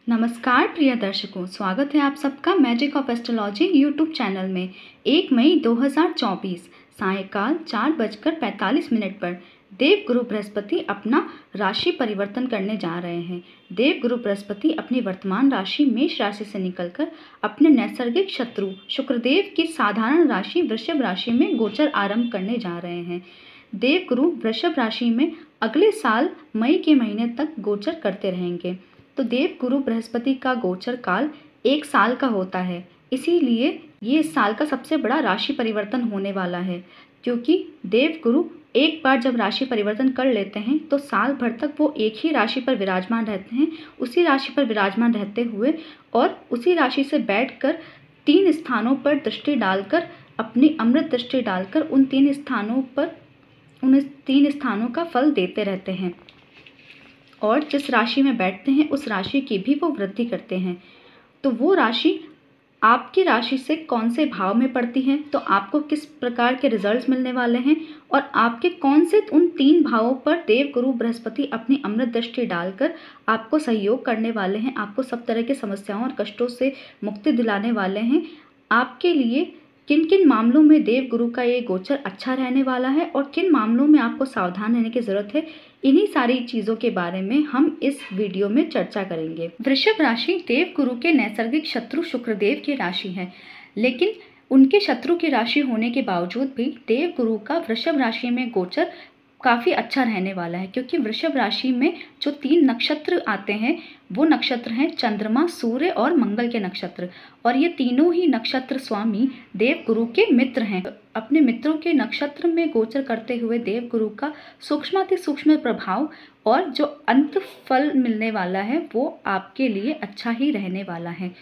नमस्कार प्रिय दर्शकों, स्वागत है आप सबका magic of astrology YouTube channel में। 1 मई 2024 सायंकाल 4:45 पर देवगुरु बृहस्पति अपना राशि परिवर्तन करने जा रहे हैं। देवगुरु बृहस्पति अपनी वर्तमान राशि मेष राशि से निकलकर अपने नैसर्गिक शत्रु शुक्रदेव की साधारण राशि वृषभ राशि में गोचर आरंभ करने जा रहे हैं। देवगुरु वृषभ राशि में अगले साल मई के महीने तक गोचर करते रहेंगे। तो देवगुरु बृहस्पति का गोचर काल 1 साल का होता है, इसीलिए ये इस साल का सबसे बड़ा राशि परिवर्तन होने वाला है। क्योंकि देवगुरु एक बार जब राशि परिवर्तन कर लेते हैं तो साल भर तक वो एक ही राशि पर विराजमान रहते हैं, उसी राशि पर विराजमान रहते हुए और उसी राशि से बैठकर 3 स्थानों पर दृष्टि डालकर, अपनी अमृत दृष्टि डालकर उन 3 स्थानों का फल देते रहते हैं और जिस राशि में बैठते हैं उस राशि की भी वो वृद्धि करते हैं। तो वो राशि आपकी राशि से कौन से भाव में पड़ती है, तो आपको किस प्रकार के रिजल्ट्स मिलने वाले हैं और आपके कौन से उन 3 भावों पर देवगुरु बृहस्पति अपनी अमृत दृष्टि डालकर आपको सहयोग करने वाले हैं, आपको सब तरह की समस्याओं और कष्टों से मुक्ति दिलाने वाले हैं। आपके लिए किन किन मामलों में देवगुरु का ये गोचर अच्छा रहने वाला है और किन मामलों में आपको सावधान रहने की ज़रूरत है, इन्हीं सारी चीज़ों के बारे में हम इस वीडियो में चर्चा करेंगे। वृषभ राशि देवगुरु के नैसर्गिक शत्रु शुक्रदेव की राशि है, लेकिन उनके शत्रु की राशि होने के बावजूद भी देवगुरु का वृषभ राशि में गोचर काफ़ी अच्छा रहने वाला है। क्योंकि वृषभ राशि में जो 3 नक्षत्र आते हैं वो नक्षत्र हैं चंद्रमा, सूर्य और मंगल के नक्षत्र, और ये तीनों ही नक्षत्र स्वामी देवगुरु के मित्र हैं। अपने मित्रों के नक्षत्र में गोचर करते हुए देवगुरु का सूक्ष्माति सूक्ष्म प्रभाव और जो अंत फल मिलने वाला है वो आपके लिए अच्छा ही रहने वाला है।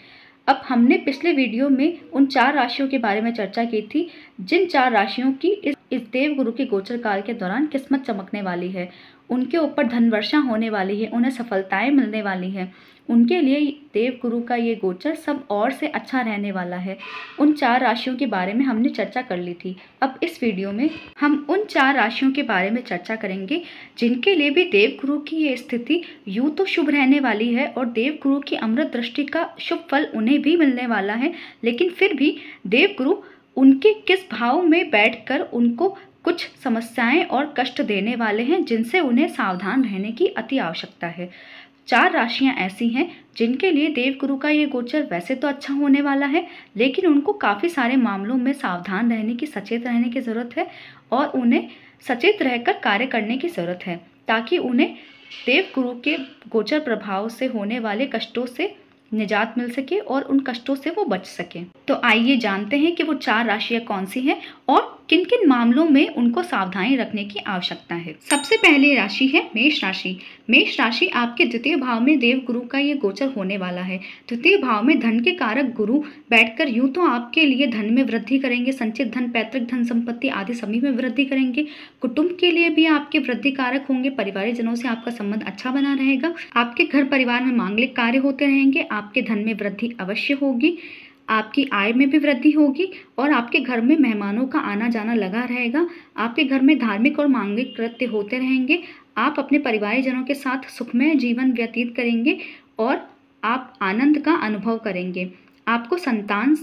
अब हमने पिछले वीडियो में उन 4 राशियों के बारे में चर्चा की थी जिन 4 राशियों की इस देवगुरु के गोचर काल के दौरान किस्मत चमकने वाली है, उनके ऊपर धनवर्षा होने वाली है, उन्हें सफलताएं मिलने वाली हैं। उनके लिए देवगुरु का ये गोचर सब और से अच्छा रहने वाला है। उन 4 राशियों के बारे में हमने चर्चा कर ली थी। अब इस वीडियो में हम उन 4 राशियों के बारे में चर्चा करेंगे जिनके लिए भी देवगुरु की ये स्थिति यूँ तो शुभ रहने वाली है और देवगुरु की अमृत दृष्टि का शुभ फल उन्हें भी मिलने वाला है, लेकिन फिर भी देवगुरु उनके किस भाव में बैठकर उनको कुछ समस्याएं और कष्ट देने वाले हैं जिनसे उन्हें सावधान रहने की अति आवश्यकता है। 4 राशियां ऐसी हैं जिनके लिए देवगुरु का ये गोचर वैसे तो अच्छा होने वाला है, लेकिन उनको काफ़ी सारे मामलों में सावधान रहने की, सचेत रहने की ज़रूरत है और उन्हें सचेत रहकर कार्य करने की ज़रूरत है ताकि उन्हें देवगुरु के गोचर प्रभाव से होने वाले कष्टों से निजात मिल सके और उन कष्टों से वो बच सके। तो आइए जानते हैं कि वो 4 राशियां कौन सी हैं और किन किन मामलों में उनको सावधानी रखने की आवश्यकता है। सबसे पहली राशि है मेष राशि। मेष राशि आपके द्वितीय भाव में देवगुरु का ये गोचर होने वाला है। द्वितीय भाव में धन के कारक गुरु बैठकर यूं तो आपके लिए धन में वृद्धि करेंगे, संचित धन, पैतृक धन संपत्ति आदि सभी में वृद्धि करेंगे। कुटुंब के लिए भी आपके वृद्धि कारक होंगे, परिवारिक जनों से आपका संबंध अच्छा बना रहेगा, आपके घर परिवार में मांगलिक कार्य होते रहेंगे, आपके धन में वृद्धि अवश्य होगी, आपकी आय में भी वृद्धि होगी और आपके घर में मेहमानों का आना जाना लगा रहेगा। आपके घर में धार्मिक और मांगलिक कृत्य होते रहेंगे। आप अपने परिवारजनों के साथ सुखमय जीवन व्यतीत करेंगे और आप आनंद का अनुभव करेंगे। आपको संतान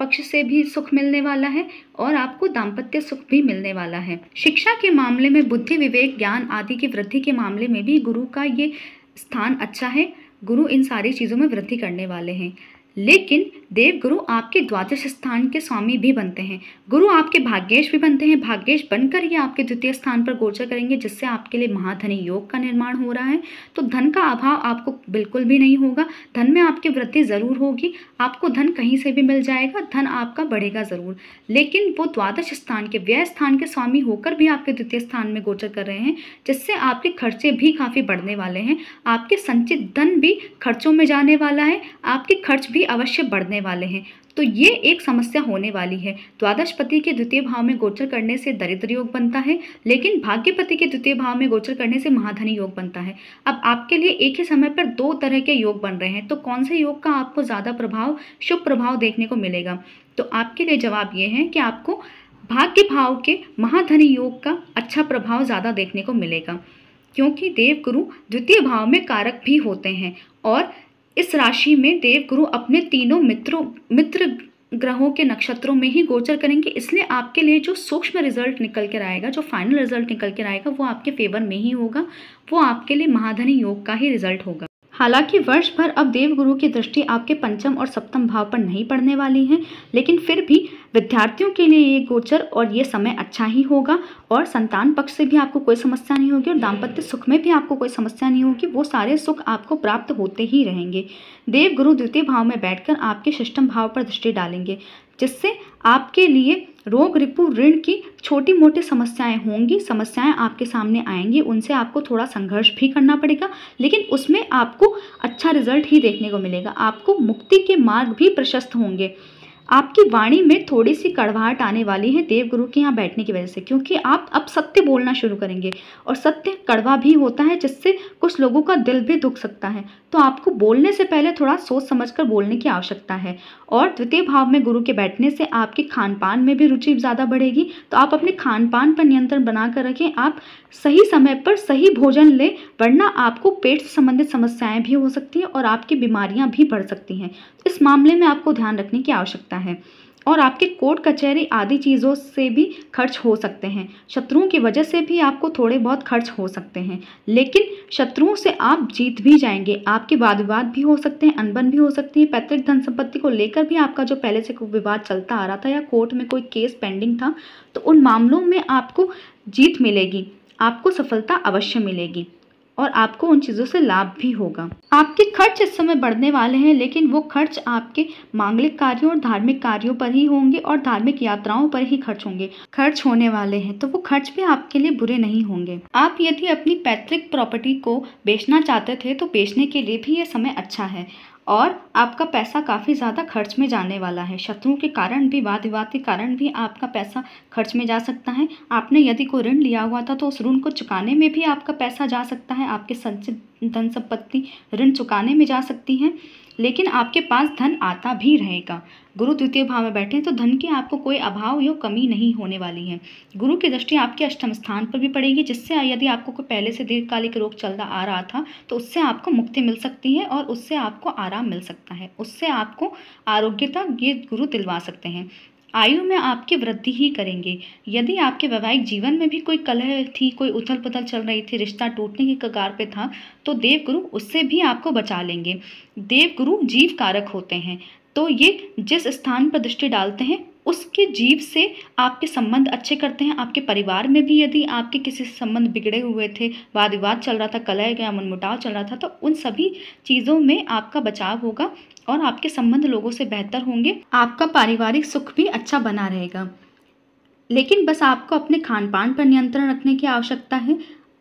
पक्ष से भी सुख मिलने वाला है और आपको दाम्पत्य सुख भी मिलने वाला है। शिक्षा के मामले में बुद्धि, विवेक, ज्ञान आदि की वृद्धि के मामले में भी गुरु का ये स्थान अच्छा है। गुरु इन सारी चीज़ों में वृद्धि करने वाले हैं, लेकिन देवगुरु आपके द्वादश स्थान के स्वामी भी बनते हैं। गुरु आपके भाग्येश भी बनते हैं। भाग्येश बनकर ये आपके द्वितीय स्थान पर गोचर करेंगे जिससे आपके लिए महाधनी योग का निर्माण हो रहा है। तो धन का अभाव आपको बिल्कुल भी नहीं होगा, धन में आपकी वृद्धि ज़रूर होगी, आपको धन कहीं से भी मिल जाएगा, धन आपका बढ़ेगा ज़रूर। लेकिन वो द्वादश स्थान के, व्यय स्थान के स्वामी होकर भी आपके द्वितीय स्थान में गोचर कर रहे हैं जिससे आपके खर्चे भी काफ़ी बढ़ने वाले हैं। आपके संचित धन भी खर्चों में जाने वाला है, आपके खर्च भी अवश्य बढ़ने वाले हैं। तो ये एक समस्या होने वाली है। द्वादशपति के द्वितीय भाव में गोचर करने से दरिद्र योग बनता है, लेकिन भाग्यपति के द्वितीय भाव में गोचर करने से महाधनी योग बनता है। अब आपके लिए एक ही समय पर 2 तरह के योग बन रहे हैं, तो कौन से योग का आपको ज़्यादा प्रभाव, शुभ प्रभाव देखने को मिलेगा? तो आपके लिए जवाब ये है कि आपको भाग्य भाव के महाधनी योग का अच्छा प्रभाव ज़्यादा देखने को मिलेगा, क्योंकि देवगुरु द्वितीय भाव में कारक भी होते हैं और इस राशि में देवगुरु अपने तीनों मित्र ग्रहों के नक्षत्रों में ही गोचर करेंगे, इसलिए आपके लिए जो सूक्ष्म रिजल्ट निकल कर आएगा, जो फाइनल रिजल्ट निकल कर आएगा, वो आपके फेवर में ही होगा। वो आपके लिए महाधनी योग का ही रिजल्ट होगा। हालांकि वर्ष भर अब देवगुरु की दृष्टि आपके पंचम और सप्तम भाव पर नहीं पड़ने वाली है, लेकिन फिर भी विद्यार्थियों के लिए ये गोचर और ये समय अच्छा ही होगा और संतान पक्ष से भी आपको कोई समस्या नहीं होगी और दाम्पत्य सुख में भी आपको कोई समस्या नहीं होगी। वो सारे सुख आपको प्राप्त होते ही रहेंगे। देवगुरु द्वितीय भाव में बैठकर आपके षष्ठम भाव पर दृष्टि डालेंगे, जिससे आपके लिए रोग रिपु ऋण की छोटी मोटी समस्याएं होंगी, समस्याएं आपके सामने आएंगी, उनसे आपको थोड़ा संघर्ष भी करना पड़ेगा, लेकिन उसमें आपको अच्छा रिजल्ट ही देखने को मिलेगा। आपको मुक्ति के मार्ग भी प्रशस्त होंगे। आपकी वाणी में थोड़ी सी कड़वाहट आने वाली है देवगुरु के यहाँ बैठने की वजह से, क्योंकि आप अब सत्य बोलना शुरू करेंगे और सत्य कड़वा भी होता है, जिससे कुछ लोगों का दिल भी दुख सकता है। तो आपको बोलने से पहले थोड़ा सोच समझकर बोलने की आवश्यकता है। और द्वितीय भाव में गुरु के बैठने से आपके खान पान में भी रुचि ज़्यादा बढ़ेगी, तो आप अपने खान पान पर नियंत्रण बना कर रखें। आप सही समय पर सही भोजन लें, वरना आपको पेट से संबंधित समस्याएं भी हो सकती हैं और आपकी बीमारियां भी बढ़ सकती हैं। इस मामले में आपको ध्यान रखने की आवश्यकता है। और आपके कोर्ट कचहरी आदि चीज़ों से भी खर्च हो सकते हैं। शत्रुओं की वजह से भी आपको थोड़े बहुत खर्च हो सकते हैं, लेकिन शत्रुओं से आप जीत भी जाएंगे। आपके वाद विवाद भी हो सकते हैं, अनबन भी हो सकती है। पैतृक धन संपत्ति को लेकर भी आपका जो पहले से कोई विवाद चलता आ रहा था या कोर्ट में कोई केस पेंडिंग था, तो उन मामलों में आपको जीत मिलेगी, आपको सफलता अवश्य मिलेगी और आपको उन चीज़ों से लाभ भी होगा। आपके खर्च इस समय बढ़ने वाले हैं, लेकिन वो खर्च आपके मांगलिक कार्यों और धार्मिक कार्यों पर ही होंगे और धार्मिक यात्राओं पर ही खर्च होने वाले हैं, तो वो खर्च भी आपके लिए बुरे नहीं होंगे। आप यदि अपनी पैतृक प्रॉपर्टी को बेचना चाहते थे तो बेचने के लिए भी ये समय अच्छा है और आपका पैसा काफ़ी ज़्यादा खर्च में जाने वाला है। शत्रुओं के कारण भी, वाद विवाद के कारण भी आपका पैसा खर्च में जा सकता है। आपने यदि कोई ऋण लिया हुआ था तो उस ऋण को चुकाने में भी आपका पैसा जा सकता है। आपके संचित धन संपत्ति ऋण चुकाने में जा सकती हैं, लेकिन आपके पास धन आता भी रहेगा। गुरु द्वितीय भाव में बैठे तो धन की आपको कोई अभाव या कमी नहीं होने वाली है। गुरु की दृष्टि आपके अष्टम स्थान पर भी पड़ेगी, जिससे यदि आपको कोई पहले से दीर्घकालिक रोग चलता आ रहा था तो उससे आपको मुक्ति मिल सकती है और उससे आपको आराम मिल सकता है, उससे आपको आरोग्यता ये गुरु दिलवा सकते हैं। आयु में आपकी वृद्धि ही करेंगे। यदि आपके वैवाहिक जीवन में भी कोई कलह थी, कोई उथल पुथल चल रही थी, रिश्ता टूटने की कगार पे था, तो देवगुरु उससे भी आपको बचा लेंगे। देवगुरु जीव कारक होते हैं, तो ये जिस स्थान पर दृष्टि डालते हैं उसके जीव से आपके संबंध अच्छे करते हैं। आपके परिवार में भी यदि आपके किसी संबंध बिगड़े हुए थे, वाद विवाद चल रहा था, कलह या मनमुटाव चल रहा था, तो उन सभी चीज़ों में आपका बचाव होगा और आपके संबंध लोगों से बेहतर होंगे। आपका पारिवारिक सुख भी अच्छा बना रहेगा। लेकिन बस आपको अपने खान पान पर नियंत्रण रखने की आवश्यकता है।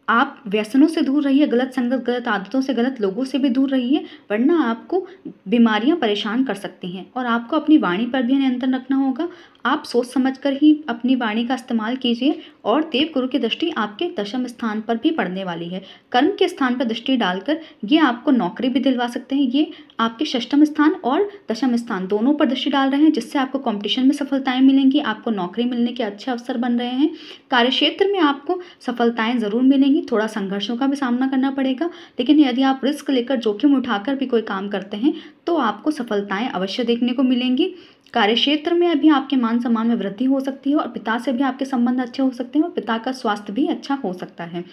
आप व्यसनों से दूर रहिए, गलत संगत, गलत आदतों से, गलत लोगों से भी दूर रहिए, वरना आपको बीमारियां परेशान कर सकती हैं। और आपको अपनी वाणी पर भी नियंत्रण रखना होगा। आप सोच समझकर ही अपनी वाणी का इस्तेमाल कीजिए। और देवगुरु की दृष्टि आपके दशम स्थान पर भी पड़ने वाली है। कर्म के स्थान पर दृष्टि डालकर ये आपको नौकरी भी दिलवा सकते हैं। ये आपके षष्ठम स्थान और दशम स्थान दोनों पर दृष्टि डाल रहे हैं, जिससे आपको कंपटीशन में सफलताएं मिलेंगी, आपको नौकरी मिलने के अच्छे अवसर बन रहे हैं। कार्यक्षेत्र में आपको सफलताएं जरूर मिलेंगी, थोड़ा संघर्षों का भी सामना करना पड़ेगा, लेकिन यदि आप रिस्क लेकर, जोखिम उठाकर भी कोई काम करते हैं तो आपको सफलताएं अवश्य देखने को मिलेंगी। कार्यक्षेत्र में अभी आपके मान सम्मान में वृद्धि हो सकती है और पिता से भी आपके संबंध अच्छे हो सकते हैं और पिता का स्वास्थ्य भी अच्छा हो सकता है।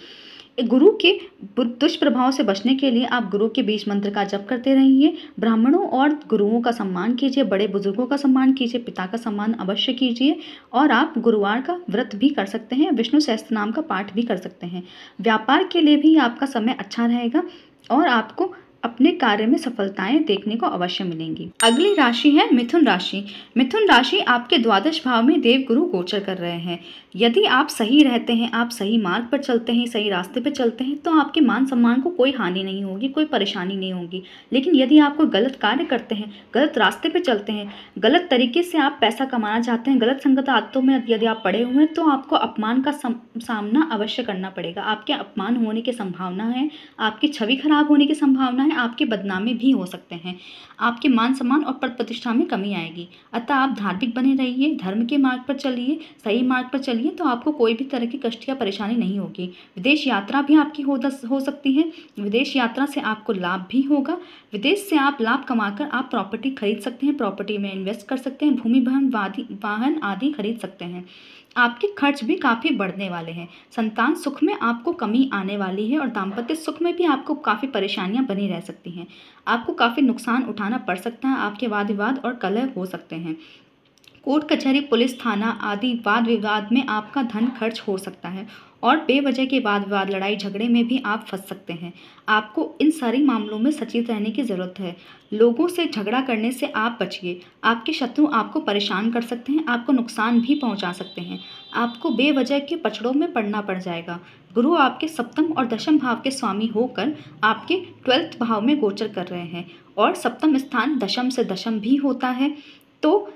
गुरु के दुष्प्रभाव से बचने के लिए आप गुरु के बीज मंत्र का जप करते रहिए। ब्राह्मणों और गुरुओं का सम्मान कीजिए, बड़े बुजुर्गों का सम्मान कीजिए, पिता का सम्मान अवश्य कीजिए। और आप गुरुवार का व्रत भी कर सकते हैं, विष्णु सहस्त्र नाम का पाठ भी कर सकते हैं। व्यापार के लिए भी आपका समय अच्छा रहेगा और आपको अपने कार्य में सफलताएं देखने को अवश्य मिलेंगी। अगली राशि है मिथुन राशि। मिथुन राशि आपके द्वादश भाव में देवगुरु गोचर कर रहे हैं। यदि आप सही रहते हैं, आप सही मार्ग पर चलते हैं, सही रास्ते पर चलते हैं, तो आपके मान सम्मान को कोई हानि नहीं होगी, कोई परेशानी नहीं होगी। लेकिन यदि आप कोई गलत कार्य करते हैं, गलत रास्ते पर चलते हैं, गलत तरीके से आप पैसा कमाना चाहते हैं, गलत संगत आदतों में यदि आप पड़े हुए हैं, तो आपको अपमान का सामना अवश्य करना पड़ेगा। आपके अपमान होने की संभावना है, आपकी छवि खराब होने की संभावना है, आपके बदनामी भी हो सकते हैं, आपके मान सम्मान और पद प्रतिष्ठा में कमी आएगी। अतः आप धार्मिक बने रहिए, धर्म के मार्ग पर चलिए, सही मार्ग पर चलिए। चलिए तो आपको कोई भी तरह की कष्ट या परेशानी नहीं होगी। विदेश यात्रा भी आपकी हो सकती है। विदेश यात्रा से आपको लाभ भी होगा। विदेश से आप लाभ कमाकर आप प्रॉपर्टी खरीद सकते हैं, प्रॉपर्टी में इन्वेस्ट कर सकते हैं, भूमि वाहन आदि खरीद सकते हैं। आपके खर्च भी काफ़ी बढ़ने वाले हैं। संतान सुख में आपको कमी आने वाली है और दाम्पत्य सुख में भी आपको काफ़ी परेशानियां बनी रह सकती हैं। आपको काफ़ी नुकसान उठाना पड़ सकता है। आपके वाद विवाद और कलह हो सकते हैं। कोर्ट कचहरी, पुलिस थाना आदि वाद विवाद में आपका धन खर्च हो सकता है और बेवजह के वाद विवाद, लड़ाई झगड़े में भी आप फंस सकते हैं। आपको इन सारी मामलों में सचेत रहने की ज़रूरत है। लोगों से झगड़ा करने से आप बचिए। आपके शत्रु आपको परेशान कर सकते हैं, आपको नुकसान भी पहुंचा सकते हैं। आपको बेवजह के पचड़ों में पड़ना पड़ जाएगा। गुरु आपके सप्तम और दशम भाव के स्वामी होकर आपके 12th भाव में गोचर कर रहे हैं और सप्तम स्थान दशम से दशम भी होता है, तो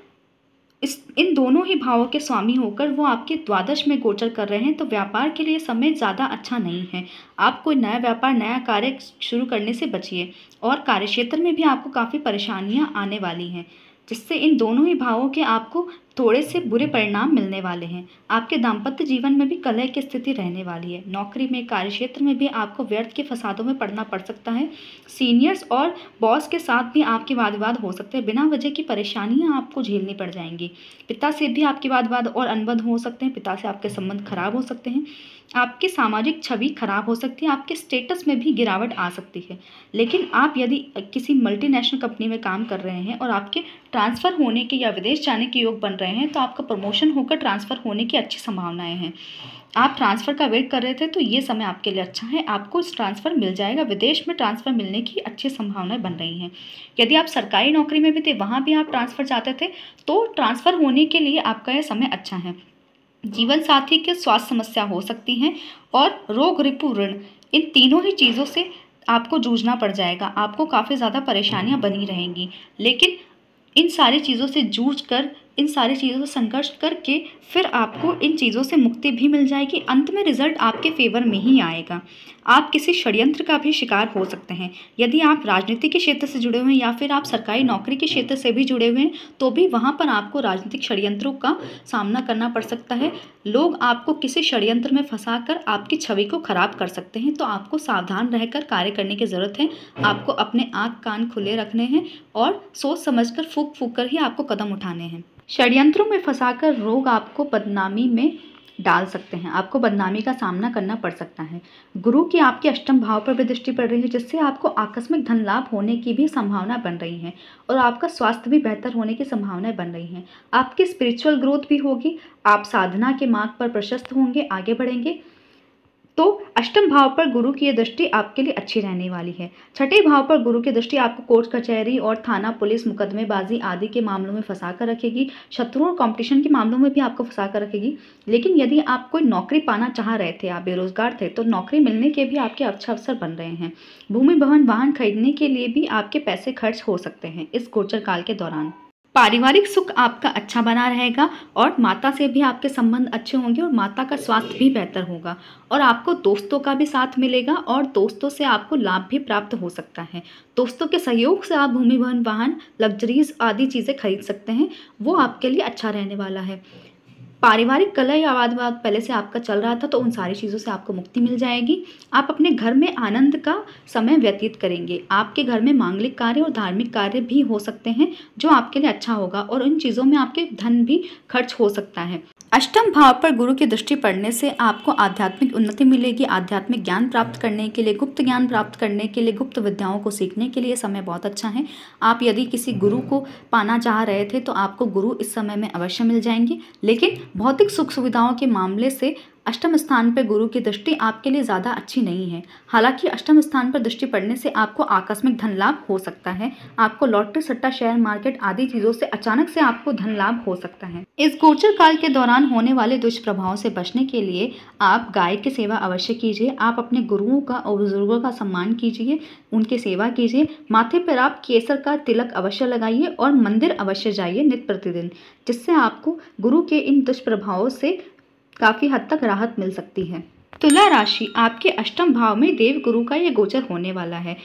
इन दोनों ही भावों के स्वामी होकर वो आपके द्वादश में गोचर कर रहे हैं। तो व्यापार के लिए समय ज़्यादा अच्छा नहीं है। आप कोई नया व्यापार, नया कार्य शुरू करने से बचिए और कार्यक्षेत्र में भी आपको काफ़ी परेशानियां आने वाली हैं, जिससे इन दोनों ही भावों के आपको थोड़े से बुरे परिणाम मिलने वाले हैं। आपके दाम्पत्य जीवन में भी कलह की स्थिति रहने वाली है। नौकरी में, कार्यक्षेत्र में भी आपको व्यर्थ के फसादों में पड़ना पड़ सकता है। सीनियर्स और बॉस के साथ भी आपके वाद विवाद हो सकते हैं। बिना वजह की परेशानियां आपको झेलनी पड़ जाएंगी। पिता से भी आपके वाद विवाद और अनबन हो सकते हैं। पिता से आपके संबंध खराब हो सकते हैं। आपकी सामाजिक छवि खराब हो सकती है। आपके स्टेटस में भी गिरावट आ सकती है। लेकिन आप यदि किसी मल्टीनेशनल कंपनी में काम कर रहे हैं और आपके ट्रांसफ़र होने के या विदेश जाने के योग बन रहे हैं, तो आपका प्रमोशन होकर ट्रांसफ़र होने की अच्छी संभावनाएं हैं। आप ट्रांसफ़र का वेट कर रहे थे तो ये समय आपके लिए अच्छा है। आपको ट्रांसफ़र मिल जाएगा। विदेश में ट्रांसफ़र मिलने की अच्छी संभावनाएं बन रही हैं। यदि आप सरकारी नौकरी में भी थे, वहाँ भी आप ट्रांसफ़र चाहते थे, तो ट्रांसफ़र होने के लिए आपका यह समय अच्छा है। जीवन साथी के स्वास्थ्य समस्या हो सकती हैं और रोग, रिपु, ऋण, इन तीनों ही चीज़ों से आपको जूझना पड़ जाएगा। आपको काफ़ी ज़्यादा परेशानियां बनी रहेंगी। लेकिन इन सारी चीज़ों से जूझकर, इन सारी चीज़ों से संघर्ष करके फिर आपको इन चीज़ों से मुक्ति भी मिल जाएगी। अंत में रिजल्ट आपके फेवर में ही आएगा। आप किसी षड्यंत्र का भी शिकार हो सकते हैं। यदि आप राजनीति के क्षेत्र से जुड़े हुए हैं या फिर आप सरकारी नौकरी के क्षेत्र से भी जुड़े हुए हैं, तो भी वहाँ पर आपको राजनीतिक षड्यंत्रों का सामना करना पड़ सकता है। लोग आपको किसी षड्यंत्र में फंसाकर आपकी छवि को खराब कर सकते हैं, तो आपको सावधान रहकर कार्य करने की ज़रूरत है। आपको अपने आँख कान खुले रखने हैं और सोच समझकर फूंक फूंक कर ही आपको कदम उठाने हैं। षड्यंत्रों में फंसाकर लोग आपको बदनामी में डाल सकते हैं। आपको बदनामी का सामना करना पड़ सकता है। गुरु की आपके अष्टम भाव पर भी दृष्टि पड़ रही है, जिससे आपको आकस्मिक धन लाभ होने की भी संभावना बन रही है और आपका स्वास्थ्य भी बेहतर होने की संभावनाएं बन रही हैं। आपकी स्पिरिचुअल ग्रोथ भी होगी। आप साधना के मार्ग पर प्रशस्त होंगे, आगे बढ़ेंगे। तो अष्टम भाव पर गुरु की यह दृष्टि आपके लिए अच्छी रहने वाली है। छठे भाव पर गुरु की दृष्टि आपको कोर्ट कचहरी और थाना, पुलिस, मुकदमेबाजी आदि के मामलों में फंसा कर रखेगी। शत्रुओं और कंपटीशन के मामलों में भी आपको फंसा कर रखेगी। लेकिन यदि आप कोई नौकरी पाना चाह रहे थे, आप बेरोजगार थे, तो नौकरी मिलने के भी आपके अच्छे अवसर बन रहे हैं। भूमि, भवन, वाहन खरीदने के लिए भी आपके पैसे खर्च हो सकते हैं इस गोचर काल के दौरान। पारिवारिक सुख आपका अच्छा बना रहेगा और माता से भी आपके संबंध अच्छे होंगे और माता का स्वास्थ्य भी बेहतर होगा और आपको दोस्तों का भी साथ मिलेगा और दोस्तों से आपको लाभ भी प्राप्त हो सकता है। दोस्तों के सहयोग से आप भूमि, भवन, वाहन, लग्जरीज आदि चीज़ें खरीद सकते हैं। वो आपके लिए अच्छा रहने वाला है। पारिवारिक कलह या वाद विवाद पहले से आपका चल रहा था, तो उन सारी चीज़ों से आपको मुक्ति मिल जाएगी। आप अपने घर में आनंद का समय व्यतीत करेंगे। आपके घर में मांगलिक कार्य और धार्मिक कार्य भी हो सकते हैं, जो आपके लिए अच्छा होगा और उन चीज़ों में आपके धन भी खर्च हो सकता है। अष्टम भाव पर गुरु की दृष्टि पड़ने से आपको आध्यात्मिक उन्नति मिलेगी। आध्यात्मिक ज्ञान प्राप्त करने के लिए, गुप्त ज्ञान प्राप्त करने के लिए, गुप्त विद्याओं को सीखने के लिए समय बहुत अच्छा है। आप यदि किसी गुरु को पाना चाह रहे थे, तो आपको गुरु इस समय में अवश्य मिल जाएंगे। लेकिन भौतिक सुख सुविधाओं के मामले से अष्टम स्थान पर गुरु की दृष्टि आपके लिए ज़्यादा अच्छी नहीं है। हालांकि अष्टम स्थान पर दृष्टि पड़ने से आपको आकस्मिक धन लाभ हो सकता है। आपको लॉटरी, सट्टा, शेयर मार्केट आदि चीज़ों से अचानक से आपको धन लाभ हो सकता है। इस गोचर काल के दौरान होने वाले दुष्प्रभावों से बचने के लिए आप गाय की सेवा अवश्य कीजिए। आप अपने गुरुओं का और बुजुर्गों का सम्मान कीजिए, उनकी सेवा कीजिए। माथे पर आप केसर का तिलक अवश्य लगाइए और मंदिर अवश्य जाइए नित्य प्रतिदिन, जिससे आपको गुरु के इन दुष्प्रभावों से काफ़ी हद तक राहत मिल सकती है। तुला राशि, आपके अष्टम भाव में देव गुरु का ये गोचर होने वाला है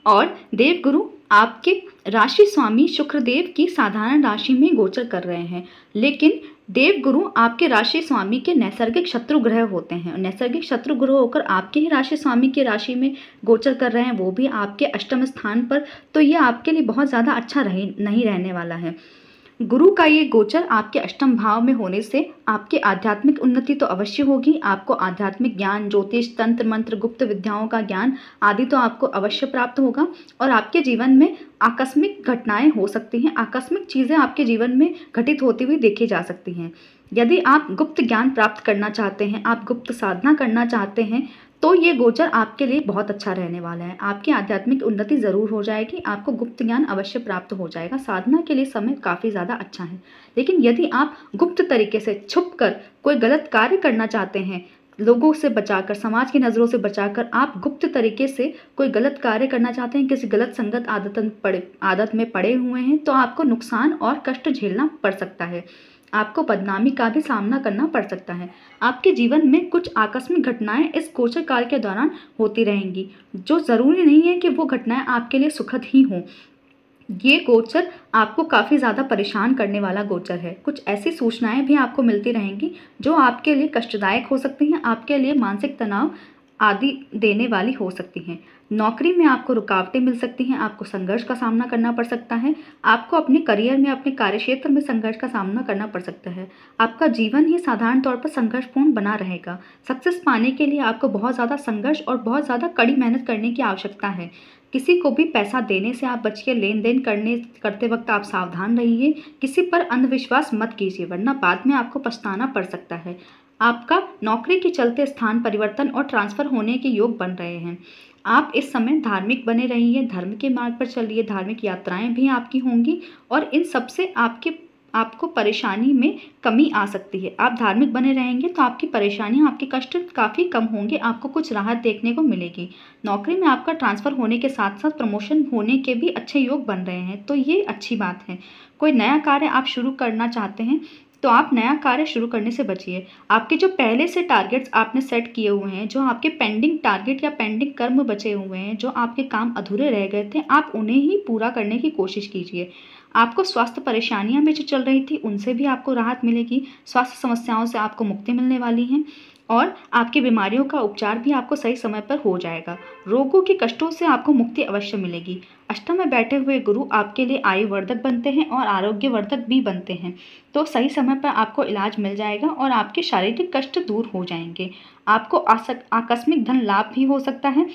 और देव गुरु आपके राशि स्वामी शुक्रदेव की साधारण राशि में गोचर कर रहे हैं। लेकिन देवगुरु आपके राशि स्वामी के नैसर्गिक शत्रु ग्रह होते हैं। नैसर्गिक शत्रु ग्रह होकर आपके ही राशि स्वामी की राशि में गोचर कर रहे हैं, वो भी आपके अष्टम स्थान पर, तो ये आपके लिए बहुत ज़्यादा अच्छा नहीं रहने वाला है। गुरु का ये गोचर आपके अष्टम भाव में होने से आपकी आध्यात्मिक उन्नति तो अवश्य होगी। आपको आध्यात्मिक ज्ञान, ज्योतिष, तंत्र मंत्र, गुप्त विद्याओं का ज्ञान आदि तो आपको अवश्य प्राप्त होगा। और आपके जीवन में आकस्मिक घटनाएं हो सकती हैं, आकस्मिक चीज़ें आपके जीवन में घटित होती हुई देखी जा सकती हैं। यदि आप गुप्त ज्ञान प्राप्त करना चाहते हैं, आप गुप्त साधना करना चाहते हैं, तो ये गोचर आपके लिए बहुत अच्छा रहने वाला है। आपकी आध्यात्मिक उन्नति ज़रूर हो जाएगी, आपको गुप्त ज्ञान अवश्य प्राप्त हो जाएगा। साधना के लिए समय काफ़ी ज़्यादा अच्छा है। लेकिन यदि आप गुप्त तरीके से छुपकर कोई गलत कार्य करना चाहते हैं, लोगों से बचाकर, समाज की नज़रों से बचाकर आप गुप्त तरीके से कोई गलत कार्य करना चाहते हैं, किसी गलत संगत आदत में पड़े हुए हैं, तो आपको नुकसान और कष्ट झेलना पड़ सकता है। आपको बदनामी का भी सामना करना पड़ सकता है। आपके जीवन में कुछ आकस्मिक घटनाएं इस गोचर काल के दौरान होती रहेंगी, जो ज़रूरी नहीं है कि वो घटनाएं आपके लिए सुखद ही हों। ये गोचर आपको काफ़ी ज़्यादा परेशान करने वाला गोचर है। कुछ ऐसी सूचनाएं भी आपको मिलती रहेंगी जो आपके लिए कष्टदायक हो सकती हैं, आपके लिए मानसिक तनाव आदि देने वाली हो सकती हैं। नौकरी में आपको रुकावटें मिल सकती हैं, आपको संघर्ष का सामना करना पड़ सकता है, आपको अपने करियर में, अपने कार्यक्षेत्र में संघर्ष का सामना करना पड़ सकता है। आपका जीवन ही साधारण तौर पर संघर्षपूर्ण बना रहेगा। सक्सेस पाने के लिए आपको बहुत ज़्यादा संघर्ष और बहुत ज़्यादा कड़ी मेहनत करने की आवश्यकता है। किसी को भी पैसा देने से आप बचिए, लेन देन करते वक्त आप सावधान रहिए। किसी पर अंधविश्वास मत कीजिए, वरना बाद में आपको पछताना पड़ सकता है। आपका नौकरी के चलते स्थान परिवर्तन और ट्रांसफ़र होने के योग बन रहे हैं। आप इस समय धार्मिक बने रहिए, धर्म के मार्ग पर चलिए, धार्मिक यात्राएं भी आपकी होंगी और इन सब से आपको परेशानी में कमी आ सकती है। आप धार्मिक बने रहेंगे तो आपकी परेशानियां, आपके कष्ट काफ़ी कम होंगे, आपको कुछ राहत देखने को मिलेगी। नौकरी में आपका ट्रांसफ़र होने के साथ साथ प्रमोशन होने के भी अच्छे योग बन रहे हैं, तो ये अच्छी बात है। कोई नया कार्य आप शुरू करना चाहते हैं तो आप नया कार्य शुरू करने से बचिए। आपके जो पहले से टारगेट्स आपने सेट किए हुए हैं, जो आपके पेंडिंग टारगेट या पेंडिंग कर्म बचे हुए हैं, जो आपके काम अधूरे रह गए थे, आप उन्हें ही पूरा करने की कोशिश कीजिए। आपको स्वास्थ्य परेशानियां भी जो चल रही थी, उनसे भी आपको राहत मिलेगी। स्वास्थ्य समस्याओं से आपको मुक्ति मिलने वाली है और आपकी बीमारियों का उपचार भी आपको सही समय पर हो जाएगा। रोगों के कष्टों से आपको मुक्ति अवश्य मिलेगी। अष्टम में बैठे हुए गुरु आपके लिए आयुवर्धक बनते हैं और आरोग्यवर्धक भी बनते हैं, तो सही समय पर आपको इलाज मिल जाएगा और आपके शारीरिक कष्ट दूर हो जाएंगे। आपको आकस्मिक धन लाभ भी हो सकता है।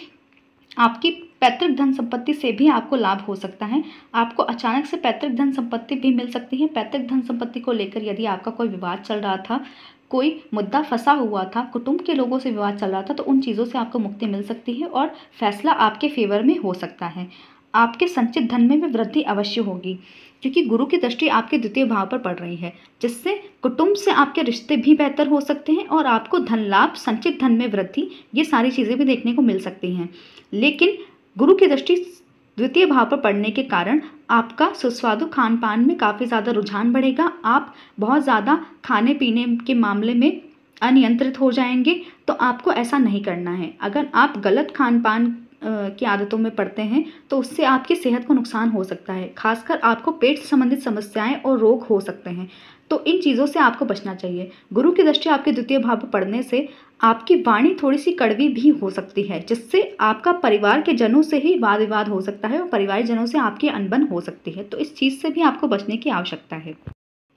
आपकी पैतृक धन संपत्ति से भी आपको लाभ हो सकता है। आपको अचानक से पैतृक धन संपत्ति भी मिल सकती है। पैतृक धन संपत्ति को लेकर यदि आपका कोई विवाद चल रहा था, कोई मुद्दा फंसा हुआ था, कुटुंब के लोगों से विवाद चल रहा था, तो उन चीज़ों से आपको मुक्ति मिल सकती है और फैसला आपके फेवर में हो सकता है। आपके संचित धन में भी वृद्धि अवश्य होगी, क्योंकि गुरु की दृष्टि आपके द्वितीय भाव पर पड़ रही है, जिससे कुटुंब से आपके रिश्ते भी बेहतर हो सकते हैं और आपको धन लाभ, संचित धन में वृद्धि, ये सारी चीज़ें भी देखने को मिल सकती हैं। लेकिन गुरु की दृष्टि द्वितीय भाव पर पड़ने के कारण आपका सुस्वादु खान पान में काफ़ी ज़्यादा रुझान बढ़ेगा। आप बहुत ज़्यादा खाने पीने के मामले में अनियंत्रित हो जाएंगे, तो आपको ऐसा नहीं करना है। अगर आप गलत खान पान की आदतों में पड़ते हैं तो उससे आपकी सेहत को नुकसान हो सकता है। खासकर आपको पेट से संबंधित समस्याएं और रोग हो सकते हैं, तो इन चीज़ों से आपको बचना चाहिए। गुरु की दृष्टि आपके द्वितीय भाव पर पड़ने से आपकी वाणी थोड़ी सी कड़वी भी हो सकती है, जिससे आपका परिवार के जनों से ही वाद विवाद हो सकता है और परिवार जनों से आपकी अनबन हो सकती है, तो इस चीज़ से भी आपको बचने की आवश्यकता है।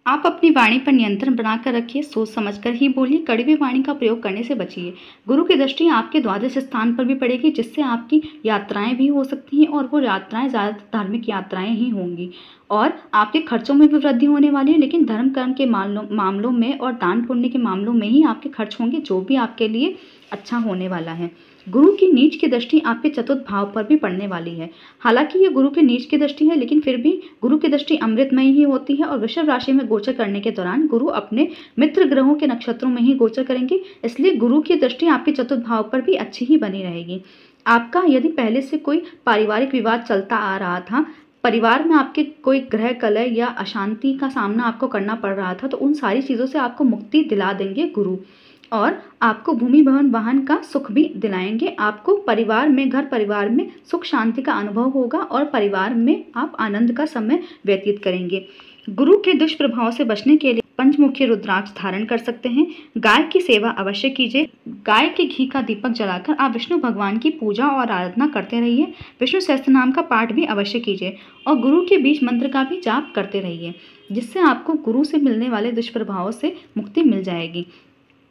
आप अपनी वाणी पर नियंत्रण बनाकर रखिए, सोच समझकर ही बोलिए, कड़वी वाणी का प्रयोग करने से बचिए। गुरु की दृष्टि आपके द्वादश स्थान पर भी पड़ेगी, जिससे आपकी यात्राएं भी हो सकती हैं और वो यात्राएं ज़्यादातर धार्मिक यात्राएं ही होंगी और आपके खर्चों में भी वृद्धि होने वाली है। लेकिन धर्म कर्म के मामलों में और दान पुण्य के मामलों में ही आपके खर्च होंगे, जो भी आपके लिए अच्छा होने वाला है। गुरु की नीच की दृष्टि आपके चतुर्थ भाव पर भी पड़ने वाली है। हालांकि ये गुरु की नीच की दृष्टि है, लेकिन फिर भी गुरु की दृष्टि अमृतमयी ही होती है और वृषभ राशि में गोचर करने के दौरान गुरु अपने मित्र ग्रहों के नक्षत्रों में ही गोचर करेंगे, इसलिए गुरु की दृष्टि आपके चतुर्थ भाव पर भी अच्छी ही बनी रहेगी। आपका यदि पहले से कोई पारिवारिक विवाद चलता आ रहा था, परिवार में आपके कोई ग्रह कलह या अशांति का सामना आपको करना पड़ रहा था, तो उन सारी चीज़ों से आपको मुक्ति दिला देंगे गुरु और आपको भूमि भवन वाहन का सुख भी दिलाएंगे। आपको परिवार में, घर परिवार में सुख शांति का अनुभव होगा और परिवार में आप आनंद का समय व्यतीत करेंगे। गुरु के दुष्प्रभाव से बचने के लिए पंचमुखी रुद्राक्ष धारण कर सकते हैं। गाय की सेवा अवश्य कीजिए। गाय के घी का दीपक जलाकर आप विष्णु भगवान की पूजा और आराधना करते रहिए। विष्णु सहस्त्रनाम का पाठ भी अवश्य कीजिए और गुरु के बीज मंत्र का भी जाप करते रहिए, जिससे आपको गुरु से मिलने वाले दुष्प्रभावों से मुक्ति मिल जाएगी।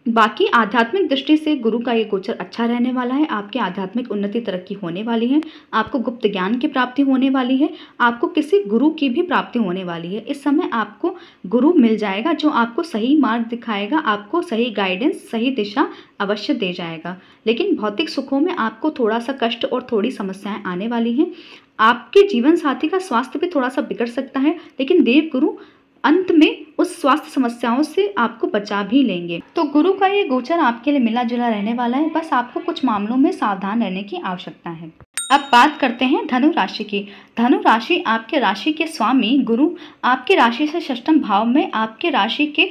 बाकी आध्यात्मिक दृष्टि से गुरु का ये गोचर अच्छा रहने वाला है। आपकी आध्यात्मिक उन्नति तरक्की होने वाली है। आपको गुप्त ज्ञान की प्राप्ति होने वाली है। आपको किसी गुरु की भी प्राप्ति होने वाली है। इस समय आपको गुरु मिल जाएगा जो आपको सही मार्ग दिखाएगा, आपको सही गाइडेंस, सही दिशा अवश्य दे जाएगा। लेकिन भौतिक सुखों में आपको थोड़ा सा कष्ट और थोड़ी समस्याएं आने वाली हैं। आपके जीवन साथी का स्वास्थ्य भी थोड़ा सा बिगड़ सकता है, लेकिन देव गुरु अंत में उस स्वास्थ्य समस्याओं से आपको बचा भी लेंगे। तो गुरु का ये गोचर आपके लिए मिला जुला रहने वाला है। बस आपको कुछ मामलों में सावधान रहने की आवश्यकता है। अब बात करते हैं धनु राशि की। धनु राशि, आपके राशि के स्वामी गुरु आपकी राशि से षष्ठम भाव में आपके राशि के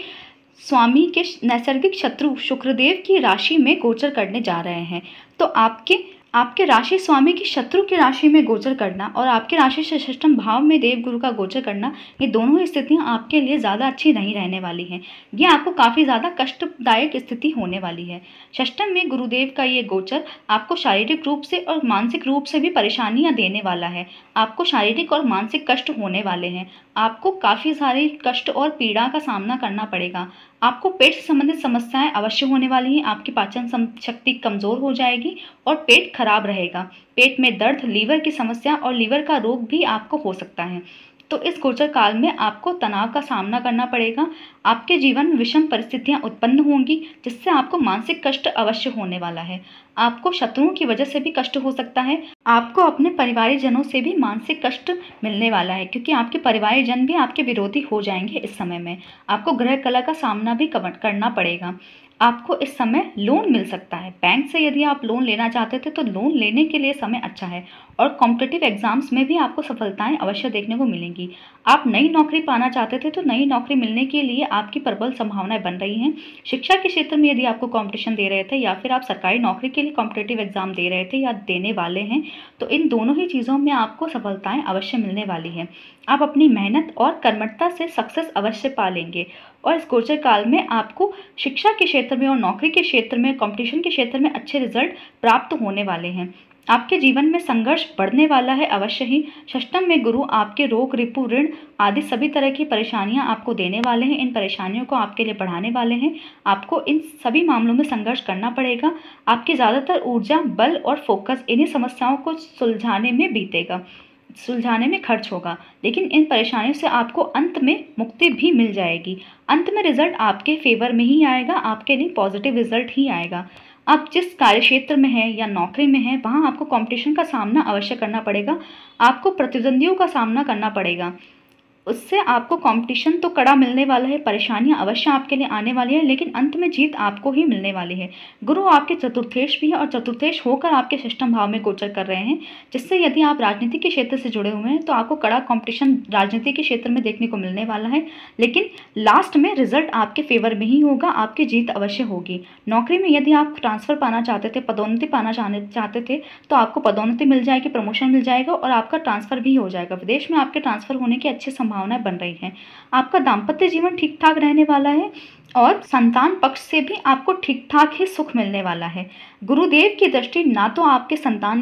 स्वामी के नैसर्गिक शत्रु शुक्रदेव की राशि में गोचर करने जा रहे हैं। तो आपके राशि स्वामी की शत्रु की राशि में गोचर करना और आपकी राशि से षष्ठम भाव में देव गुरु का गोचर करना, ये दोनों ही स्थितियां आपके लिए ज़्यादा अच्छी नहीं रहने वाली हैं। ये आपको काफ़ी ज़्यादा कष्टदायक स्थिति होने वाली है। षष्ठम में गुरुदेव का ये गोचर आपको शारीरिक रूप से और मानसिक रूप से भी परेशानियां देने वाला है। आपको शारीरिक और मानसिक कष्ट होने वाले हैं। आपको काफ़ी सारे कष्ट और पीड़ा का सामना करना पड़ेगा। आपको पेट से संबंधित समस्याएं अवश्य होने वाली हैं। आपकी पाचन शक्ति कमज़ोर हो जाएगी और पेट खराब रहेगा। पेट में दर्द, लीवर की समस्या और लीवर का रोग भी आपको हो सकता है। तो इस गोचर काल में आपको तनाव का सामना करना पड़ेगा। आपके जीवन में विषम परिस्थितियां उत्पन्न होंगी, जिससे आपको मानसिक कष्ट अवश्य होने वाला है। आपको शत्रुओं की वजह से भी कष्ट हो सकता है। आपको अपने परिवारजनों से भी मानसिक कष्ट मिलने वाला है, क्योंकि आपके परिवारजन भी आपके विरोधी हो जाएंगे। इस समय में आपको गृह कलह का सामना भी करना पड़ेगा। आपको इस समय लोन मिल सकता है। बैंक से यदि आप लोन लेना चाहते थे तो लोन लेने के लिए समय अच्छा है और कॉम्पिटिटिव एग्जाम्स में भी आपको सफलताएं अवश्य देखने को मिलेंगी। आप नई नौकरी पाना चाहते थे तो नई नौकरी मिलने के लिए आपकी प्रबल संभावनाएं बन रही हैं। शिक्षा के क्षेत्र में यदि आपको कंपटीशन दे रहे थे या फिर आप सरकारी नौकरी के लिए कॉम्पिटिटिव एग्जाम दे रहे थे या देने वाले हैं, तो इन दोनों ही चीज़ों में आपको सफलताएं अवश्य मिलने वाली हैं। आप अपनी मेहनत और कर्मठता से सक्सेस अवश्य पा लेंगे और इस गोचर काल में आपको शिक्षा के क्षेत्र में और नौकरी के क्षेत्र में, कंपटीशन के क्षेत्र में अच्छे रिजल्ट प्राप्त होने वाले हैं। आपके जीवन में संघर्ष बढ़ने वाला है अवश्य ही। षष्ठम में गुरु आपके रोग, रिपु, ऋण आदि सभी तरह की परेशानियां आपको देने वाले हैं। इन परेशानियों को आपके लिए बढ़ाने वाले हैं। आपको इन सभी मामलों में संघर्ष करना पड़ेगा। आपकी ज़्यादातर ऊर्जा, बल और फोकस इन्हीं समस्याओं को सुलझाने में खर्च होगा, लेकिन इन परेशानियों से आपको अंत में मुक्ति भी मिल जाएगी। अंत में रिजल्ट आपके फेवर में ही आएगा, आपके लिए पॉजिटिव रिजल्ट ही आएगा। आप जिस कार्य क्षेत्र में हैं या नौकरी में हैं, वहाँ आपको कंपटीशन का सामना अवश्य करना पड़ेगा। आपको प्रतिद्वंदियों का सामना करना पड़ेगा। उससे आपको कंपटीशन तो कड़ा मिलने वाला है, परेशानियां अवश्य आपके लिए आने वाली है, लेकिन अंत में जीत आपको ही मिलने वाली है। गुरु आपके चतुर्थेश भी है और चतुर्थेश होकर आपके षष्ठम भाव में गोचर कर रहे हैं, जिससे यदि आप राजनीति के क्षेत्र से जुड़े हुए हैं तो आपको कड़ा कंपटीशन राजनीति के क्षेत्र में देखने को मिलने वाला है, लेकिन लास्ट में रिजल्ट आपके फेवर में ही होगा, आपकी जीत अवश्य होगी। नौकरी में यदि आप ट्रांसफर पाना चाहते थे, पदोन्नति पाना चाहते थे, तो आपको पदोन्नति मिल जाएगी, प्रमोशन मिल जाएगा और आपका ट्रांसफर भी हो जाएगा। विदेश में आपके ट्रांसफर होने की अच्छी संभावनाएं बन रही हैं। आपका दाम्पत्य जीवन ठीक ठाक रहने वाला है और संतान पक्ष से भी आपको ठीक ठाक ही सुख मिलने वाला है। गुरुदेव की दृष्टि ना तो आपके संतान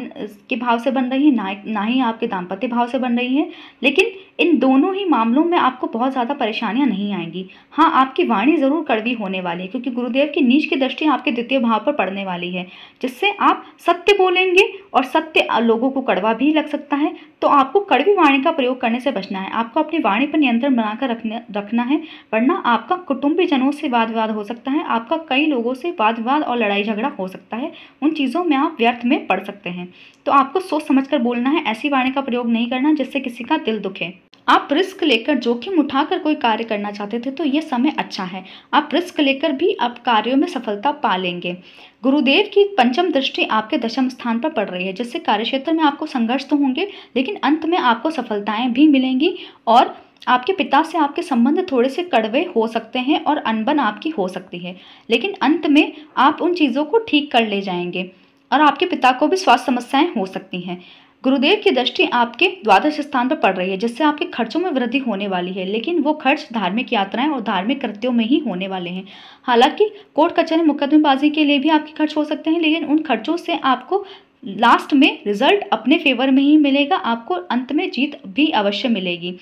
के भाव से बन रही है, ना ही आपके दाम्पत्य भाव से बन रही है, लेकिन इन दोनों ही मामलों में आपको बहुत ज़्यादा परेशानियां नहीं आएंगी। हाँ, आपकी वाणी ज़रूर कड़वी होने वाली है, क्योंकि गुरुदेव की नीच की दृष्टि आपके द्वितीय भाव पर पड़ने वाली है, जिससे आप सत्य बोलेंगे और सत्य लोगों को कड़वा भी लग सकता है। तो आपको कड़वी वाणी का प्रयोग करने से बचना है। आपको अपनी वाणी पर नियंत्रण बनाकर रखना है, वरना आपका कुटुंबीजनों से वाद विवाद हो सकता है, आपका कई लोगों से वाद विवाद और लड़ाई झगड़ा हो सकता है। उन चीज़ों में आप व्यर्थ में पड़ सकते हैं। तो आपको सोच समझकर बोलना है, ऐसी वाणी का प्रयोग नहीं करना जिससे किसी का दिल दुखे। आप रिस्क लेकर, जोखिम उठाकर कोई कार्य करना चाहते थे तो ये समय अच्छा है। आप रिस्क लेकर भी आप कार्यों में सफलता पा लेंगे। गुरुदेव की पंचम दृष्टि आपके दशम स्थान पर पड़ रही है, जिससे कार्यक्षेत्र में आपको संघर्ष तो होंगे, लेकिन अंत में आपको सफलताएं भी मिलेंगी। और आपके पिता से आपके संबंध थोड़े से कड़वे हो सकते हैं और अनबन आपकी हो सकती है, लेकिन अंत में आप उन चीज़ों को ठीक कर ले जाएंगे। और आपके पिता को भी स्वास्थ्य समस्याएं हो सकती हैं। गुरुदेव की दृष्टि आपके द्वादश स्थान पर पड़ रही है, जिससे आपके खर्चों में वृद्धि होने वाली है, लेकिन वो खर्च धार्मिक यात्राएं और धार्मिक कृत्यों में ही होने वाले हैं। हालांकि कोर्ट कचहरी मुकदमेबाजी के लिए भी आपके खर्च हो सकते हैं, लेकिन उन खर्चों से आपको लास्ट में रिजल्ट अपने फेवर में ही मिलेगा, आपको अंत में जीत भी अवश्य मिलेगी।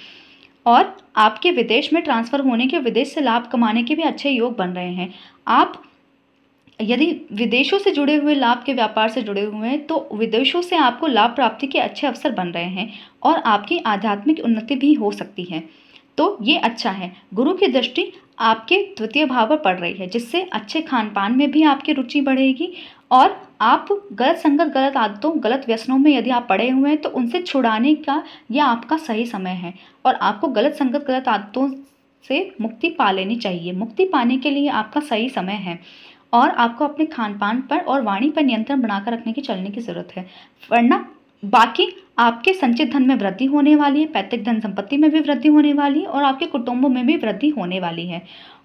और आपके विदेश में ट्रांसफर होने के, विदेश से लाभ कमाने के भी अच्छे योग बन रहे हैं। आप यदि विदेशों से जुड़े हुए, लाभ के व्यापार से जुड़े हुए हैं, तो विदेशों से आपको लाभ प्राप्ति के अच्छे अवसर बन रहे हैं और आपकी आध्यात्मिक उन्नति भी हो सकती है, तो ये अच्छा है। गुरु की दृष्टि आपके द्वितीय भाव पर पड़ रही है, जिससे अच्छे खान पान में भी आपकी रुचि बढ़ेगी और आप गलत संगत, गलत आदतों, गलत व्यसनों में यदि आप पड़े हुए हैं तो उनसे छुड़ाने का यह आपका सही समय है और आपको गलत संगत, गलत आदतों से मुक्ति पा लेनी चाहिए। मुक्ति पाने के लिए आपका सही समय है और आपको अपने खान पान पर और वाणी पर नियंत्रण बनाकर रखने की, चलने की ज़रूरत है, वरना बाकी आपके संचित धन में वृद्धि होने वाली है, पैतृक धन संपत्ति में भी वृद्धि होने वाली है और आपके कुटुंबों में भी वृद्धि होने वाली है।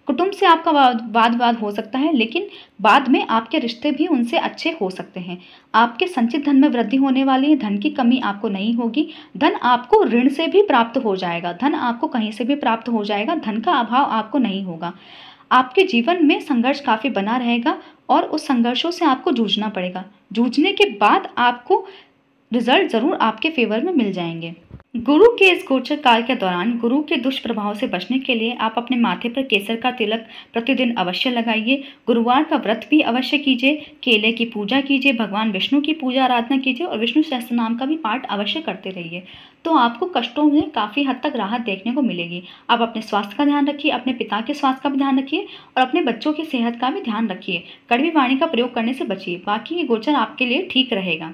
कुटुंब से आपका वाद विवाद हो सकता है, लेकिन बाद में आपके रिश्ते भी उनसे अच्छे हो सकते हैं। आपके संचित धन में वृद्धि होने वाली है, धन की कमी आपको नहीं होगी, धन आपको ऋण से भी प्राप्त हो जाएगा, धन आपको कहीं से भी प्राप्त हो जाएगा, धन का अभाव आपको नहीं होगा। आपके जीवन में संघर्ष काफ़ी बना रहेगा और उस संघर्षों से आपको जूझना पड़ेगा। जूझने के बाद आपको रिजल्ट ज़रूर आपके फेवर में मिल जाएंगे। गुरु के इस गोचर काल के दौरान गुरु के दुष्प्रभाव से बचने के लिए आप अपने माथे पर केसर का तिलक प्रतिदिन अवश्य लगाइए। गुरुवार का व्रत भी अवश्य कीजिए, केले की पूजा कीजिए, भगवान विष्णु की पूजा आराधना कीजिए और विष्णु सहस्त्र नाम का भी पाठ अवश्य करते रहिए, तो आपको कष्टों में काफ़ी हद तक राहत देखने को मिलेगी। आप अपने स्वास्थ्य का ध्यान रखिए, अपने पिता के स्वास्थ्य का भी ध्यान रखिए और अपने बच्चों की सेहत का भी ध्यान रखिए। कड़वी वाणी का प्रयोग करने से बचिए। बाकी ये गोचर आपके लिए ठीक रहेगा।